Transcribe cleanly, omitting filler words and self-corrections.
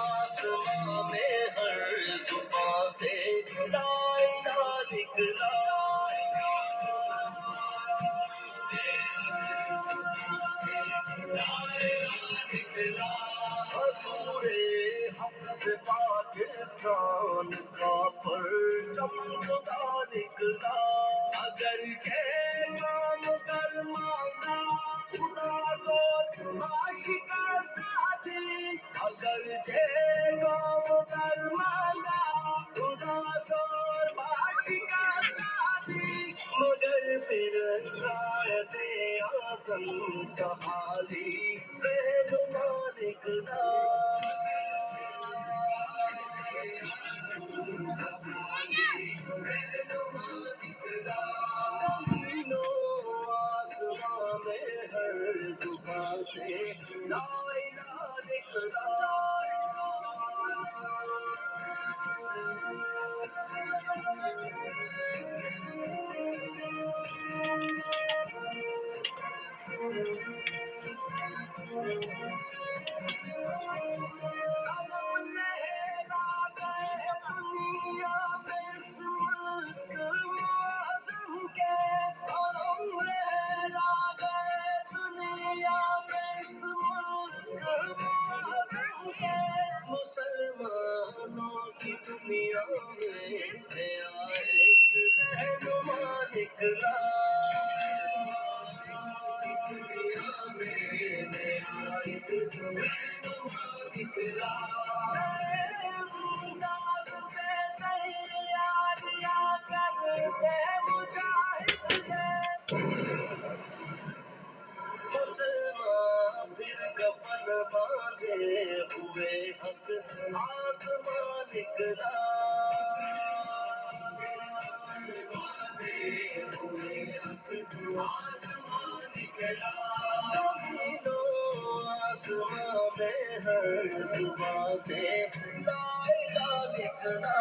आसमां में हर जुबां से ला इलाहा निकला। हजूरे हक से पाकिस्तान का परचम खुदा निकला। अगर काम कर मांगा खुदा जोर आशिका साथी। अगर काम कर मांगा खुदा जोर आशिका साथी। मगर फिर कायदे आज़म सहाली रहनुमा निकला। आसमां में हर जुबां से ला इलाहा निकला। मुसलमानों की दुनिया में नया एक रहनुमा निकला। दुनिया में नया एक रहनुमा निकला। अंदाज से तैयारियां करते मुजाहिद मुसलमान फिर कफन बांधे हुए हक आसमां निकला। बांधे हुए हक आसमां निकला। जमीनों आसमां में हर सुबह से ला इलाहा निकला।